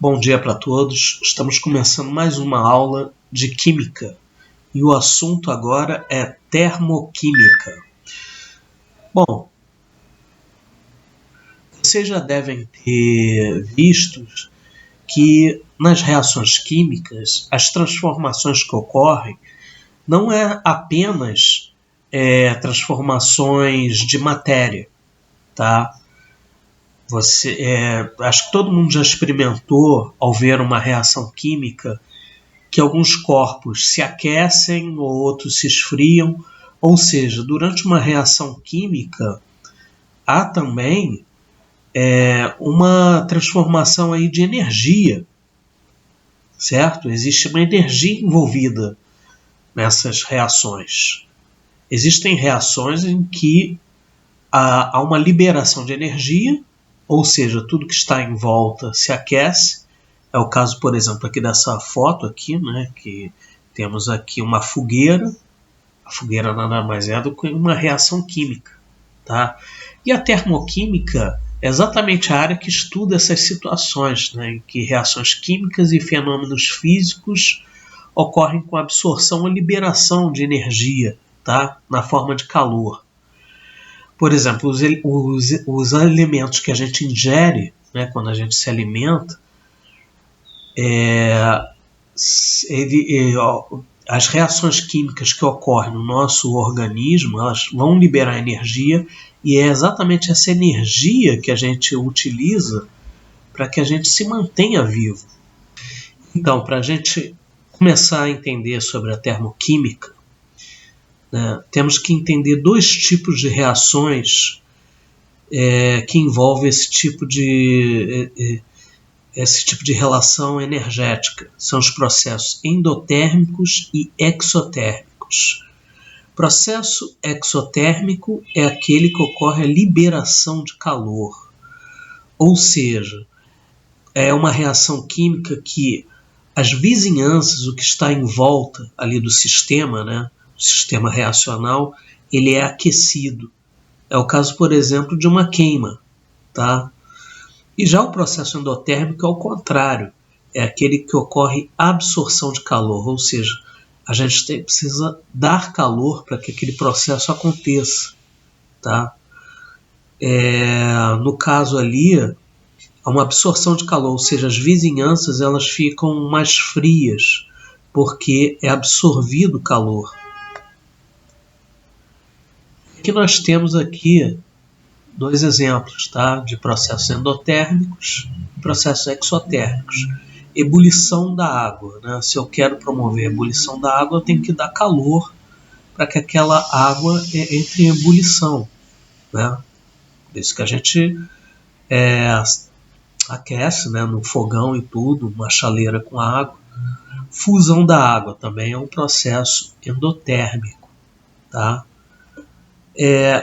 Bom dia para todos. Estamos começando mais uma aula de Química e o assunto agora é Termoquímica. Bom, vocês já devem ter visto que nas reações químicas as transformações que ocorrem não é apenas transformações de matéria, tá? Acho que todo mundo já experimentou, ao ver uma reação química, que alguns corpos se aquecem ou outros se esfriam. Ou seja, durante uma reação química, há também uma transformação aí de energia, certo? Existe uma energia envolvida nessas reações. Existem reações em que há uma liberação de energia, ou seja, tudo que está em volta se aquece. É o caso, por exemplo, aqui dessa foto aqui, né, que temos aqui uma fogueira. A fogueira nada mais é do que uma reação química, tá? E a termoquímica é exatamente a área que estuda essas situações, né, em que reações químicas e fenômenos físicos ocorrem com absorção ou liberação de energia, tá, na forma de calor. Por exemplo, os alimentos que a gente ingere, né, quando a gente se alimenta, as reações químicas que ocorrem no nosso organismo, elas vão liberar energia, e é exatamente essa energia que a gente utiliza para que a gente se mantenha vivo. Então, para a gente começar a entender sobre a termoquímica, né, temos que entender dois tipos de reações que envolvem esse tipo de relação energética. São os processos endotérmicos e exotérmicos. Processo exotérmico é aquele que ocorre a liberação de calor, ou seja, é uma reação química que as vizinhanças, o que está em volta ali do sistema, né, o sistema reacional, ele é aquecido. É o caso, por exemplo, de uma queima, tá? E já o processo endotérmico é o contrário, é aquele que ocorre absorção de calor, ou seja, a gente precisa dar calor para que aquele processo aconteça, tá? No caso ali, há uma absorção de calor, ou seja, as vizinhanças elas ficam mais frias, porque é absorvido o calor. Aqui nós temos aqui dois exemplos, tá, de processos endotérmicos e processos exotérmicos. Ebulição da água, né? Se eu quero promover a ebulição da água, eu tenho que dar calor para que aquela água entre em ebulição, né? Por isso que a gente aquece, né, no fogão e tudo, uma chaleira com água. Fusão da água também é um processo endotérmico, tá?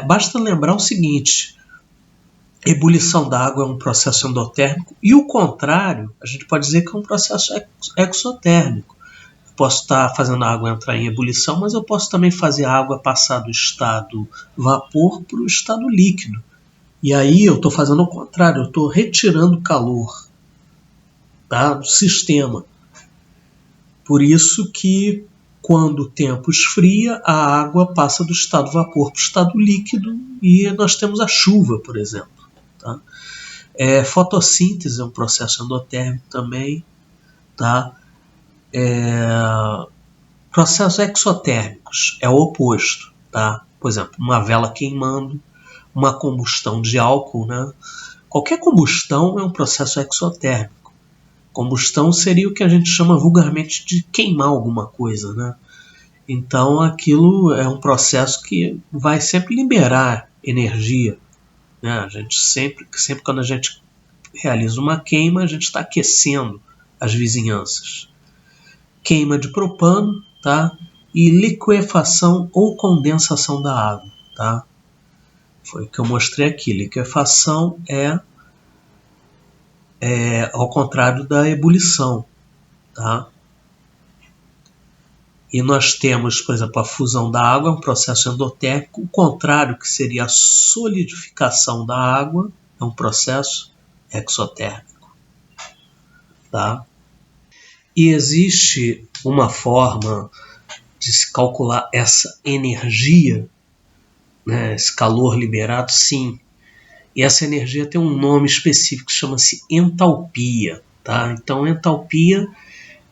Basta lembrar o seguinte: ebulição da água é um processo endotérmico e o contrário, a gente pode dizer que é um processo exotérmico. Eu posso estar fazendo a água entrar em ebulição, mas eu posso também fazer a água passar do estado vapor para o estado líquido. E aí eu estou fazendo o contrário, eu estou retirando calor, tá, do sistema. Por isso que quando o tempo esfria, a água passa do estado vapor para o estado líquido e nós temos a chuva, por exemplo. Tá? Fotossíntese é um processo endotérmico também, tá? Processos exotérmicos é o oposto, tá? Por exemplo, uma vela queimando, uma combustão de álcool, né? Qualquer combustão é um processo exotérmico. Combustão seria o que a gente chama vulgarmente de queimar alguma coisa, né? Então aquilo é um processo que vai sempre liberar energia. A gente sempre quando a gente realiza uma queima, a gente está aquecendo as vizinhanças. Queima de propano, tá? E liquefação ou condensação da água, tá? Foi o que eu mostrei aqui. Liquefação é ao contrário da ebulição, tá? E nós temos, por exemplo, a fusão da água, um processo endotérmico. O contrário, que seria a solidificação da água, é um processo exotérmico. tá? E existe uma forma de se calcular essa energia, né, esse calor liberado, sim. E essa energia tem um nome específico que chama-se entalpia, tá? Então, entalpia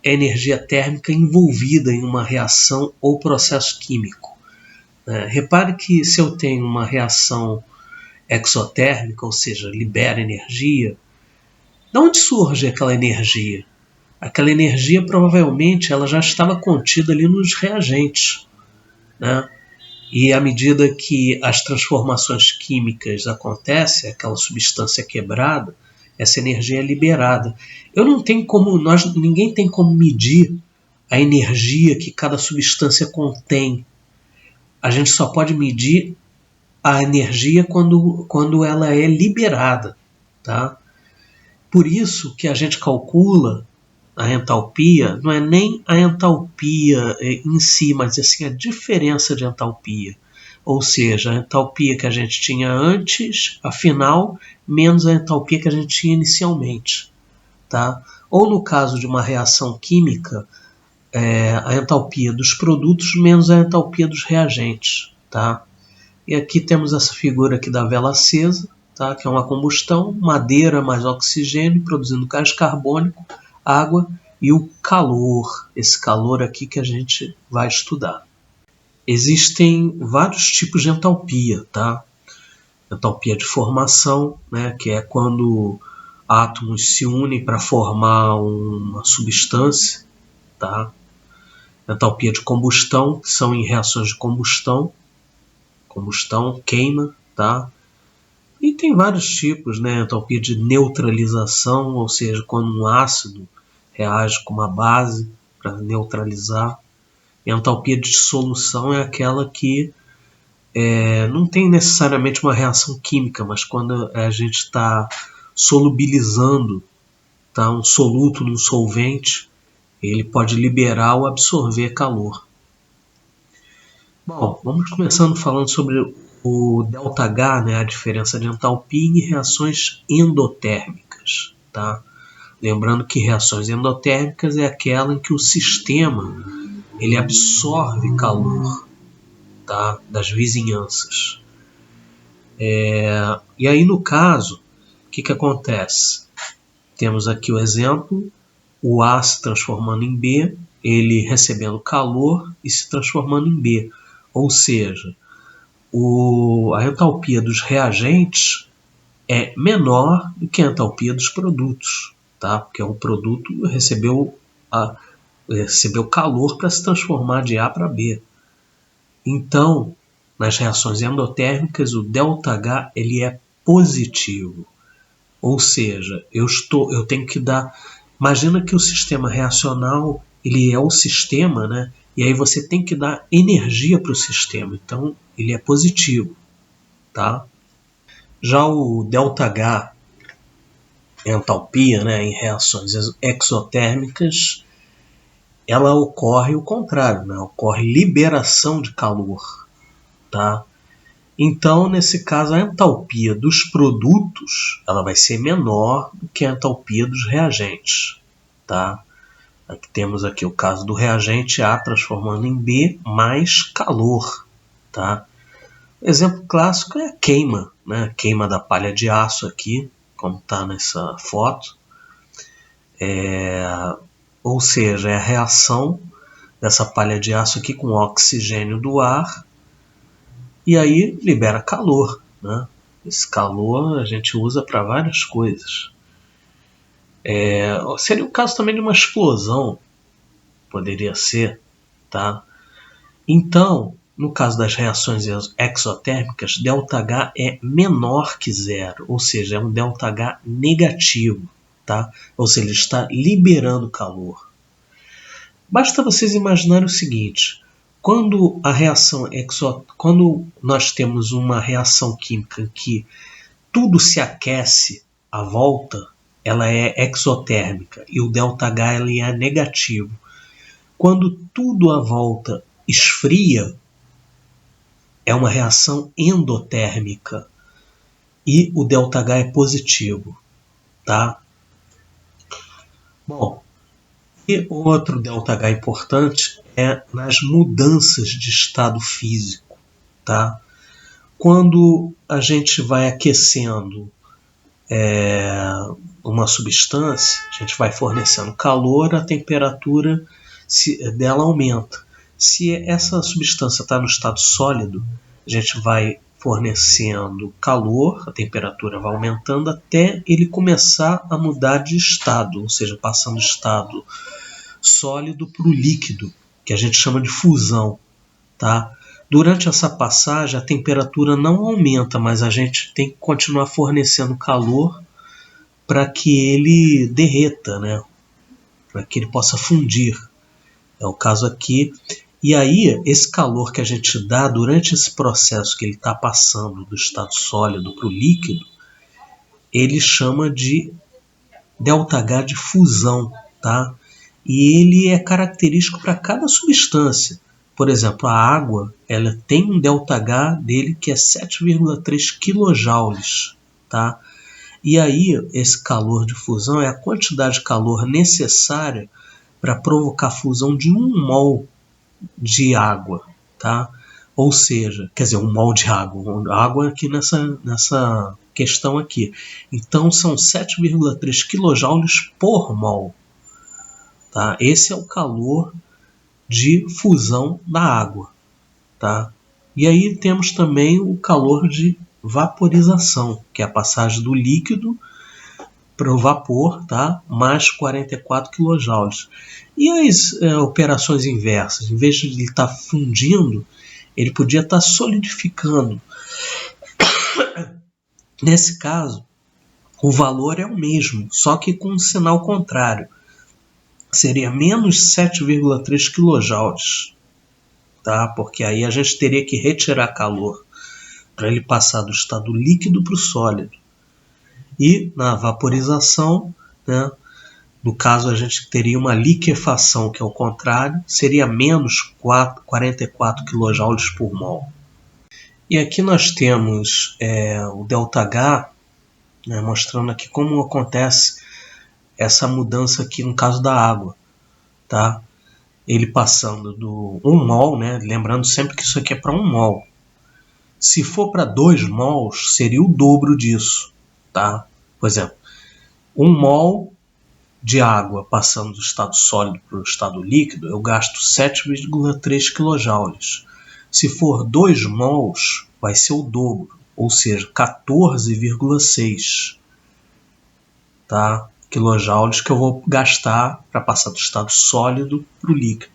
é energia térmica envolvida em uma reação ou processo químico. Repare que se eu tenho uma reação exotérmica, ou seja, libera energia, de onde surge aquela energia? Aquela energia provavelmente ela já estava contida ali nos reagentes, né? E à medida que as transformações químicas acontecem, aquela substância quebrada, essa energia é liberada. Ninguém tem como medir a energia que cada substância contém. A gente só pode medir a energia quando ela é liberada, tá? Por isso que a gente calcula a entalpia, não é nem a entalpia em si, mas assim a diferença de entalpia. Ou seja, a entalpia que a gente tinha antes, a final, menos a entalpia que a gente tinha inicialmente. Tá? Ou no caso de uma reação química, a entalpia dos produtos menos a entalpia dos reagentes. Tá? E aqui temos essa figura aqui da vela acesa, tá? Que é uma combustão, madeira mais oxigênio, produzindo gás carbônico, água e o calor, esse calor aqui que a gente vai estudar. Existem vários tipos de entalpia, tá? Entalpia de formação, né, que é quando átomos se unem para formar uma substância, tá? Entalpia de combustão, que são em reações de combustão, queima, tá? E tem vários tipos, né? Entalpia de neutralização, ou seja, quando um ácido reage com uma base para neutralizar. E a entalpia de dissolução é aquela que não tem necessariamente uma reação química, mas quando a gente está solubilizando, tá, um soluto num solvente, ele pode liberar ou absorver calor. Bom, vamos começando falando sobre o ΔH, né, a diferença de entalpia em reações endotérmicas. Tá? Lembrando que reações endotérmicas é aquela em que o sistema ele absorve calor, tá, das vizinhanças. E aí, no caso, o que acontece? Temos aqui o exemplo, o A se transformando em B, ele recebendo calor e se transformando em B. Ou seja, a entalpia dos reagentes é menor do que a entalpia dos produtos, tá? Porque o produto recebeu calor para se transformar de A para B. Então, nas reações endotérmicas, o ΔH ele é positivo. Ou seja, eu tenho que dar... Imagina que o sistema reacional ele é o sistema, né? E aí você tem que dar energia para o sistema. Então, ele é positivo. Tá? Já o ΔH, entalpia, né, em reações exotérmicas, ela ocorre o contrário, né? Ocorre liberação de calor. Tá? Então, nesse caso, a entalpia dos produtos ela vai ser menor do que a entalpia dos reagentes. Tá? Aqui temos aqui o caso do reagente A transformando em B mais calor. Tá? O exemplo clássico é a queima, né? A queima da palha de aço aqui, como está nessa foto. Ou seja, é a reação dessa palha de aço aqui com o oxigênio do ar e aí libera calor, né? Esse calor a gente usa para várias coisas. Seria o caso também de uma explosão, poderia ser, tá? Então, no caso das reações exotérmicas, ΔH é menor que zero, ou seja, é um ΔH negativo, tá? Ou seja, ele está liberando calor. Basta vocês imaginarem o seguinte: quando nós temos uma reação química em que tudo se aquece à volta, ela é exotérmica e o ΔH ele é negativo. Quando tudo à volta esfria, é uma reação endotérmica e o ΔH é positivo. Tá? Bom, e outro ΔH importante é nas mudanças de estado físico, tá? Quando a gente vai aquecendo uma substância, a gente vai fornecendo calor, a temperatura dela aumenta. Se essa substância está no estado sólido, a gente vai fornecendo calor, a temperatura vai aumentando até ele começar a mudar de estado, ou seja, passando do estado sólido para o líquido, que a gente chama de fusão, tá? Durante essa passagem, a temperatura não aumenta, mas a gente tem que continuar fornecendo calor para que ele derreta, né? Para que ele possa fundir. É o caso aqui. E aí, esse calor que a gente dá durante esse processo que ele está passando do estado sólido para o líquido, ele chama de ΔH de fusão, tá? E ele é característico para cada substância. Por exemplo, a água, ela tem um ΔH dele que é 7,3 kJ, tá? E aí, esse calor de fusão é a quantidade de calor necessária para provocar a fusão de 1 mol de água, tá? Ou seja, quer dizer, 1 mol de água aqui nessa questão aqui. Então, são 7,3 kJ por mol, tá? Esse é o calor de fusão da água, tá? E aí temos também o calor de vaporização, que é a passagem do líquido para o vapor, tá? Mais 44 kJ. E as operações inversas? Em vez de ele estar fundindo, ele podia estar solidificando. Nesse caso, o valor é o mesmo, só que com um sinal contrário. Seria menos 7,3 kJ, tá? Porque aí a gente teria que retirar calor para ele passar do estado líquido para o sólido. E na vaporização, né, no caso a gente teria uma liquefação, que é o contrário, seria menos 44 kJ por mol. E aqui nós temos o ΔH, né, mostrando aqui como acontece essa mudança aqui no caso da água, tá? Ele passando do 1 mol, né, lembrando sempre que isso aqui é para 1 mol. Se for para 2 mols, seria o dobro disso, tá? Por exemplo, 1 mol de água passando do estado sólido para o estado líquido, eu gasto 7,3 kJ. Se for 2 mols, vai ser o dobro, ou seja, 14,6, tá? Quilojoules que eu vou gastar para passar do estado sólido para o líquido.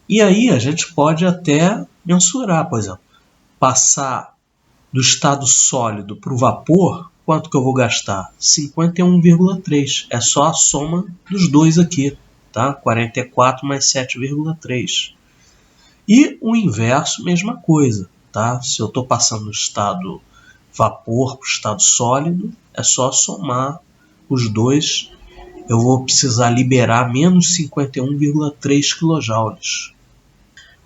E aí a gente pode até mensurar, por exemplo, passar do estado sólido para o vapor, quanto que eu vou gastar? 51,3. É só a soma dos dois aqui, tá? 44 mais 7,3. E o inverso, mesma coisa, tá? Se eu estou passando do estado vapor para o estado sólido, é só somar os dois. Eu vou precisar liberar menos 51,3 kJ.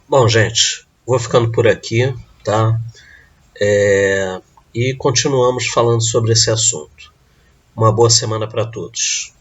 Bom, gente, vou ficando por aqui, tá? E continuamos falando sobre esse assunto. Uma boa semana para todos.